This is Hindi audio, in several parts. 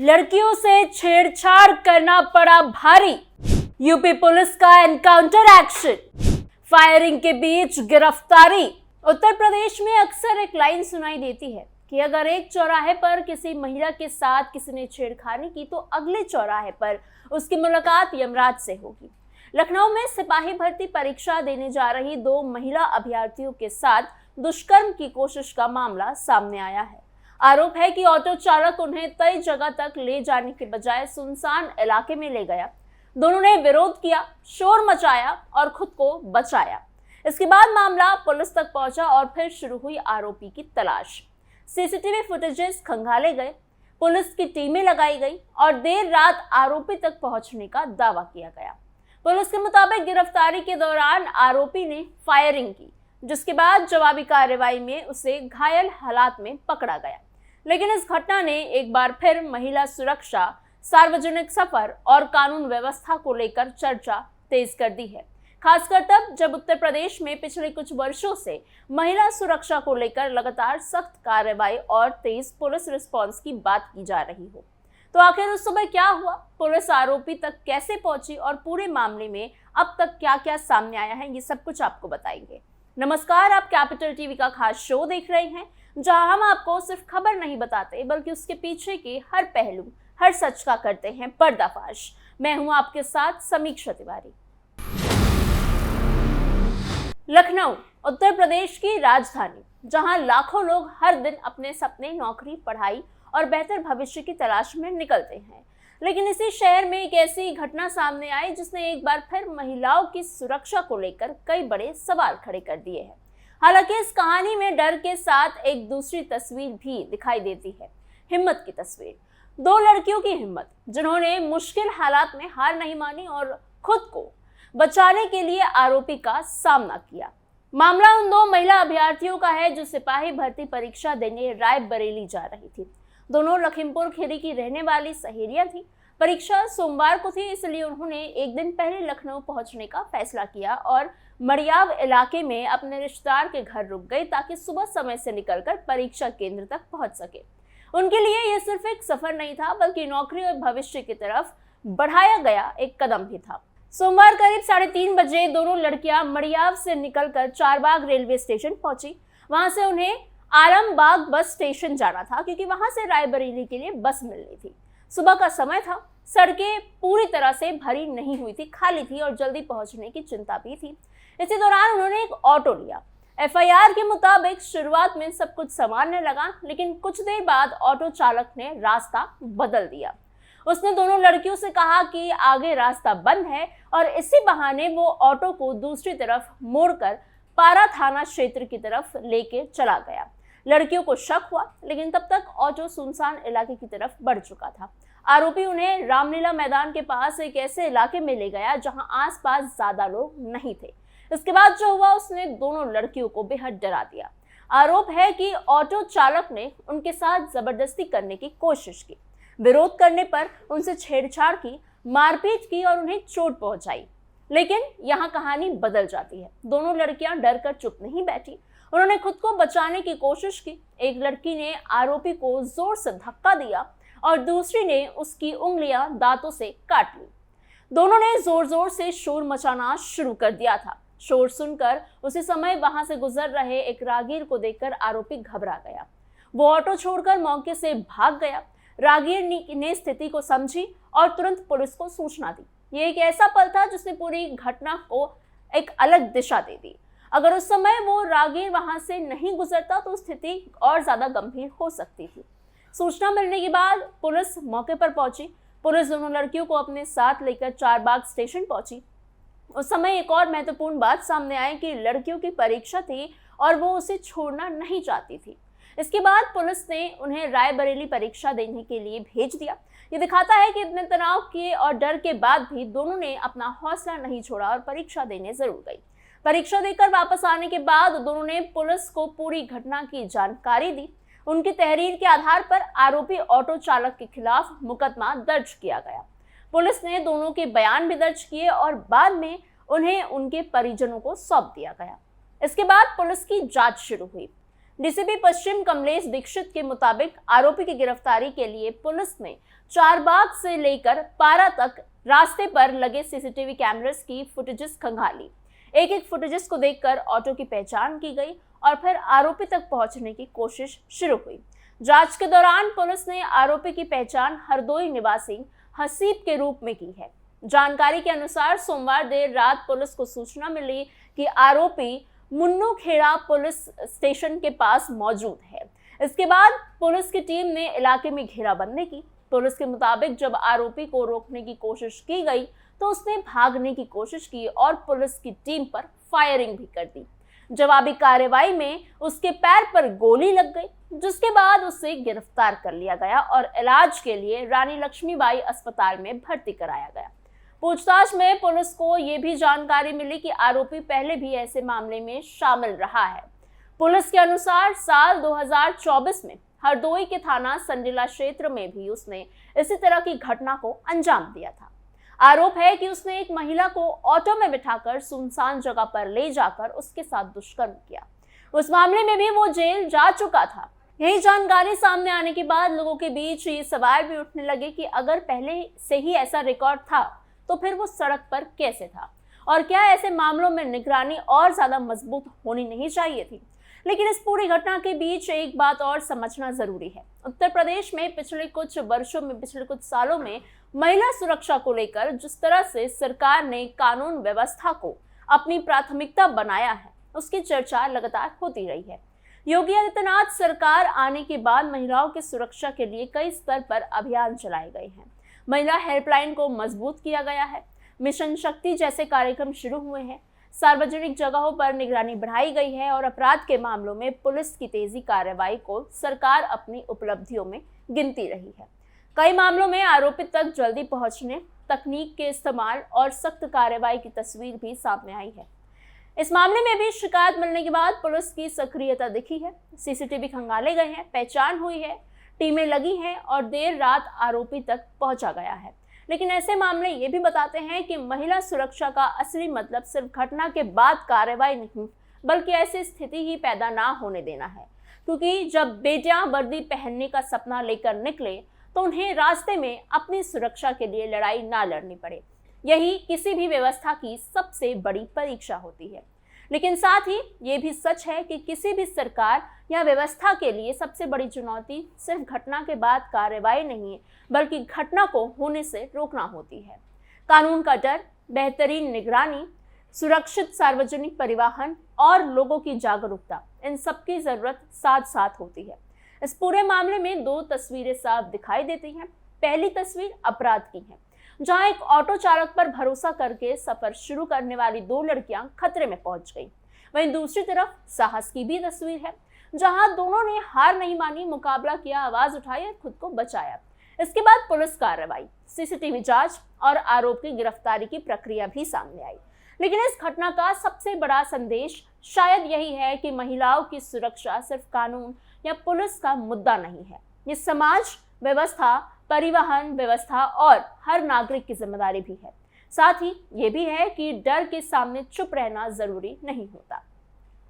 लड़कियों से छेड़छाड़ करना पड़ा भारी। यूपी पुलिस का एनकाउंटर एक्शन, फायरिंग के बीच गिरफ्तारी। उत्तर प्रदेश में अक्सर एक लाइन सुनाई देती है कि अगर एक चौराहे पर किसी महिला के साथ किसी ने छेड़खानी की तो अगले चौराहे पर उसकी मुलाकात यमराज से होगी। लखनऊ में सिपाही भर्ती परीक्षा देने जा रही 2 महिला अभ्यर्थियों के साथ दुष्कर्म की कोशिश का मामला सामने आया है। आरोप है कि ऑटो चालक उन्हें तय जगह तक ले जाने के बजाय सुनसान इलाके में ले गया। दोनों ने विरोध किया, शोर मचाया और खुद को बचाया। इसके बाद मामला पुलिस तक पहुंचा और फिर शुरू हुई आरोपी की तलाश। सीसीटीवी फुटेजेस खंगाले गए, पुलिस की टीमें लगाई गई और देर रात आरोपी तक पहुंचने का दावा किया गया। पुलिस के मुताबिक गिरफ्तारी के दौरान आरोपी ने फायरिंग की, जिसके बाद जवाबी कार्रवाई में उसे घायल हालात में पकड़ा गया। लेकिन इस घटना ने एक बार फिर महिला सुरक्षा, सार्वजनिक सफर और कानून व्यवस्था को लेकर चर्चा तेज कर दी है, खासकर तब जब उत्तर प्रदेश में पिछले कुछ वर्षों से महिला सुरक्षा को लेकर लगातार सख्त कार्रवाई और तेज पुलिस रिस्पांस की बात की जा रही हो। तो आखिर उस समय क्या हुआ, पुलिस आरोपी तक कैसे पहुंची और पूरे मामले में अब तक क्या क्या सामने आया है, ये सब कुछ आपको बताएंगे। नमस्कार, आप कैपिटल टीवी का खास शो देख रहे हैं, जहां हम आपको सिर्फ खबर नहीं बताते बल्कि उसके पीछे के हर पहलू, हर सच का करते हैं पर्दाफाश। मैं हूं आपके साथ समीक्षा तिवारी। लखनऊ उत्तर प्रदेश की राजधानी, जहां लाखों लोग हर दिन अपने सपने, नौकरी, पढ़ाई और बेहतर भविष्य की तलाश में निकलते हैं। लेकिन इसी शहर में एक ऐसी घटना सामने आई जिसने एक बार फिर महिलाओं की सुरक्षा को लेकर कई बड़े सवाल खड़े कर दिए हैं। हालांकि इस कहानी में डर के साथ एक दूसरी तस्वीर भी दिखाई देती है, हिम्मत की तस्वीर। 2 लड़कियों की हिम्मत, जिन्होंने मुश्किल हालात में हार नहीं मानी और खुद को बचाने के लिए आरोपी का सामना किया। मामला उन 2 महिला अभ्यर्थियों का है जो सिपाही भर्ती परीक्षा देने रायबरेली जा रही थी। दोनों लखीमपुर खीरी की रहने वाली सहेलियां थी। परीक्षा सोमवार को थी, इसलिए उन्होंने एक दिन पहले लखनऊ पहुंचने का फैसला किया और मड़ियाव इलाके में अपने रिश्तेदार के घर रुक गई ताकि सुबह समय से निकलकर परीक्षा केंद्र तक पहुंच सके। उनके लिए यह सिर्फ एक सफर नहीं था, बल्कि नौकरी और भविष्य की तरफ बढ़ाया गया एक कदम भी था। सोमवार करीब 3:30 बजे दोनों लड़कियां मड़ियाव से निकलकर चारबाग रेलवे स्टेशन पहुंची। वहां से उन्हें आलमबाग बस स्टेशन जाना था, क्योंकि वहां से रायबरेली के लिए बस मिलनी थी। सुबह का समय था, सड़कें पूरी तरह से भरी नहीं हुई थी, खाली थी और जल्दी पहुंचने की चिंता भी थी। इसी दौरान उन्होंने एक ऑटो लिया। एफआईआर के मुताबिक शुरुआत में सब कुछ सामान्य लगा, लेकिन कुछ देर बाद ऑटो चालक ने रास्ता बदल दिया। उसने दोनों लड़कियों से कहा कि आगे रास्ता बंद है और इसी बहाने वो ऑटो को दूसरी तरफ मोड़कर पारा थाना क्षेत्र की तरफ लेके चला गया। लड़कियों को शक हुआ, लेकिन तब तक ऑटो सुनसान इलाके की तरफ बढ़ चुका था। आरोपी उन्हें रामलीला मैदान के पास एक ऐसे इलाके में ले गया जहां आसपास ज्यादा लोग नहीं थे। इसके बाद जो हुआ, उसने दोनों लड़कियों को बेहद डरा दिया। आरोप है कि ऑटो चालक ने उनके साथ जबरदस्ती करने की कोशिश की, विरोध करने पर उनसे छेड़छाड़ की, मारपीट की और उन्हें चोट पहुंचाई। लेकिन यहाँ कहानी बदल जाती है। दोनों लड़कियां डर कर चुप नहीं बैठी, उन्होंने खुद को बचाने की कोशिश की। एक लड़की ने आरोपी को जोर से धक्का दिया और दूसरी ने उसकी उंगलियां दांतों से काट ली। दोनों ने जोर जोर से शोर मचाना शुरू कर दिया था। शोर सुनकर उसी समय वहां से गुजर रहे एक राहगीर को देखकर आरोपी घबरा गया। वो ऑटो छोड़कर मौके से भाग गया। राहगीर ने स्थिति को समझी और तुरंत पुलिस को सूचना दी। ये एक ऐसा पल था जिसने पूरी घटना को एक अलग दिशा दे दी। अगर उस समय वो राहगीर वहां से नहीं गुजरता तो स्थिति और ज्यादा गंभीर हो सकती थी। सूचना मिलने के बाद पुलिस मौके पर पहुंची। पुलिस दोनों लड़कियों को अपने साथ लेकर चारबाग स्टेशन पहुंची। उस समय एक और महत्वपूर्ण बात सामने आई कि लड़कियों की परीक्षा थी और वो उसे छोड़ना नहीं चाहती थी। इसके बाद पुलिस ने उन्हें रायबरेली परीक्षा देने के लिए भेज दिया। ये दिखाता है कि इतने तनाव के और डर के बाद भी दोनों ने अपना हौसला नहीं छोड़ा और परीक्षा देने जरूर गई। परीक्षा देकर वापस आने के बाद दोनों ने पुलिस को पूरी घटना की जानकारी दी। उनकी तहरीर के आधार पर आरोपी ऑटो चालक के खिलाफ मुकदमा दर्ज किया गया। पुलिस ने दोनों के बयान भी दर्ज किए और बाद में उन्हें उनके परिजनों को सौंप दिया गया। इसके बाद पुलिस की जांच शुरू हुई। डीसीपी पश्चिम कमलेश दीक्षित के मुताबिक आरोपी की गिरफ्तारी के लिए पुलिस ने चारबाग से लेकर पारा तक रास्ते पर लगे सीसीटीवी कैमरास की फुटेजेस खंगाली। एक एक फुटेजेस को देखकर ऑटो की पहचान की गई और फिर आरोपी तक पहुंचने की कोशिश शुरू हुई। जांच के दौरान पुलिस ने आरोपी की पहचान हरदोई निवासी हसीब के रूप में की है। जानकारी के अनुसार सोमवार देर रात पुलिस को सूचना मिली कि आरोपी मुन्नू खेड़ा पुलिस स्टेशन के पास मौजूद है। इसके बाद पुलिस की टीम ने इलाके में घेराबंदी की। पुलिस के मुताबिक जब आरोपी को रोकने की कोशिश की गई तो उसने भागने की कोशिश की और पुलिस की टीम पर फायरिंग भी कर दी। जवाबी कार्रवाई में उसके पैर पर गोली लग गई, जिसके बाद उसे गिरफ्तार कर लिया गया और इलाज के लिए रानी लक्ष्मीबाई अस्पताल में भर्ती कराया गया। पूछताछ में पुलिस को ये भी जानकारी मिली कि आरोपी पहले भी ऐसे मामले में शामिल रहा है। पुलिस के अनुसार साल 2024 में हरदोई के थाना संडिला क्षेत्र में भी उसने इसी तरह की घटना को अंजाम दिया था। आरोप है कि उसने एक महिला को ऑटो में बिठाकर सुनसान जगह पर ले जाकर उसके साथ दुष्कर्म किया। उस मामले में भी वो जेल जा चुका था। यही जानकारी सामने आने के बाद लोगों के बीच ये सवाल भी उठने लगे कि अगर पहले से ही ऐसा रिकॉर्ड था तो फिर वो सड़क पर कैसे था और क्या ऐसे मामलों में निगरानी और ज्यादा मजबूत होनी नहीं चाहिए थी। लेकिन इस पूरी घटना के बीच एक बात और समझना जरूरी है। उत्तर प्रदेश में पिछले कुछ सालों में महिला सुरक्षा को लेकर जिस तरह से सरकार ने कानून व्यवस्था को अपनी प्राथमिकता बनाया है, उसकी चर्चा लगातार होती रही है। योगी आदित्यनाथ सरकार आने के बाद महिलाओं की सुरक्षा के लिए कई स्तर पर अभियान चलाए गए हैं। महिला हेल्पलाइन को मजबूत किया गया है। मिशन शक्ति जैसे कार्यक्रम शुरू हुए हैं। सार्वजनिक जगहों पर निगरानी बढ़ाई गई है और अपराध के मामलों में पुलिस की तेजी कार्रवाई को सरकार अपनी उपलब्धियों में गिनती रही है। कई मामलों में आरोपित तक जल्दी पहुंचने, तकनीक के इस्तेमाल और सख्त कार्रवाई की तस्वीर भी सामने आई है। इस मामले में भी शिकायत मिलने के बाद पुलिस की सक्रियता दिखी है। सीसीटीवी खंगाले गए हैं, पहचान हुई है, टीमें लगी हैं और देर रात आरोपी तक पहुंचा गया है। लेकिन ऐसे मामले ये भी बताते हैं कि महिला सुरक्षा का असली मतलब सिर्फ घटना के बाद कार्रवाई नहीं, बल्कि ऐसी स्थिति ही पैदा ना होने देना है। क्योंकि जब बेटियां वर्दी पहनने का सपना लेकर निकले तो उन्हें रास्ते में अपनी सुरक्षा के लिए लड़ाई ना लड़नी पड़े। यही किसी भी व्यवस्था की सबसे बड़ी परीक्षा होती है। लेकिन साथ ही ये भी सच है कि किसी भी सरकार या व्यवस्था के लिए सबसे बड़ी चुनौती सिर्फ घटना के बाद कार्रवाई नहीं है, बल्कि घटना को होने से रोकना होती है। कानून का डर, बेहतरीन निगरानी, सुरक्षित सार्वजनिक परिवहन और लोगों की जागरूकता, इन सबकी जरूरत साथ साथ होती है। इस पूरे मामले में दो तस्वीरें साफ दिखाई देती हैं। पहली तस्वीर अपराध की है, जहां एक ऑटो चालक पर भरोसा करके सफर शुरू करने वाली दो लड़कियां खतरे में पहुंच गई। वहीं दूसरी तरफ साहस की भी तस्वीर है, जहां दोनों ने हार नहीं मानी, मुकाबला किया, आवाज उठाई और खुद को बचाया। इसके बाद पुलिस कार्रवाई, सीसीटीवी जांच और आरोपी की गिरफ्तारी की प्रक्रिया भी सामने आई। लेकिन इस घटना का सबसे बड़ा संदेश शायद यही है कि महिलाओं की सुरक्षा सिर्फ कानून या पुलिस का मुद्दा नहीं है। ये समाज, व्यवस्था, परिवहन व्यवस्था और हर नागरिक की जिम्मेदारी भी है। साथ ही ये भी है कि डर के सामने चुप रहना जरूरी नहीं होता।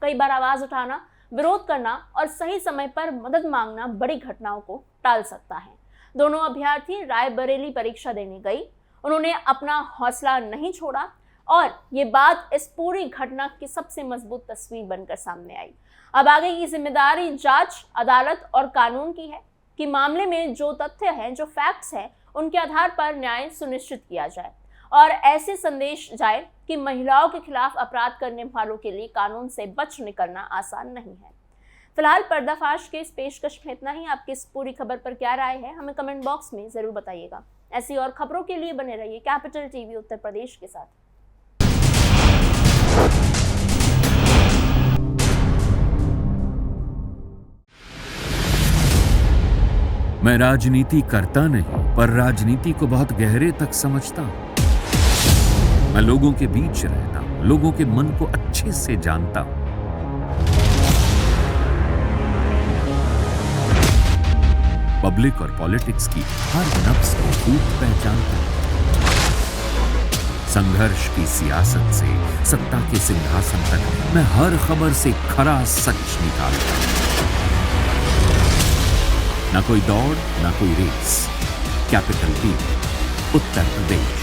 कई बार आवाज उठाना, विरोध करना और सही समय पर मदद मांगना बड़ी घटनाओं को टाल सकता है। दोनों अभ्यर्थी रायबरेली परीक्षा देने गई, उन्होंने अपना हौसला नहीं छोड़ा और ये बात इस पूरी घटना की सबसे मजबूत तस्वीर बनकर सामने आई। अब आगे की जिम्मेदारी जांच, अदालत और कानून की है कि मामले में जो तथ्य हैं, जो फैक्ट्स हैं, उनके आधार पर न्याय सुनिश्चित किया जाए और ऐसे संदेश जाए कि महिलाओं के खिलाफ अपराध करने वालों के लिए कानून से बच निकलना आसान नहीं है। फिलहाल पर्दाफाश के इस पेशकश में इतना ही। आपकी इस पूरी खबर पर क्या राय है, हमें कमेंट बॉक्स में जरूर बताइएगा। ऐसी और खबरों के लिए बने रहिए कैपिटल टीवी उत्तर प्रदेश के साथ। मैं राजनीति करता नहीं, पर राजनीति को बहुत गहरे तक समझता हूं। मैं लोगों के बीच रहता हूं, लोगों के मन को अच्छे से जानता हूं। पब्लिक और पॉलिटिक्स की हर नब्ज को खूब पहचानता हूं। संघर्ष की सियासत से सत्ता के सिंहासन तक मैं हर खबर से खरा सच निकालता हूं। ना कोई दौड़, ना कोई race. Capital TV, Uttar Pradesh.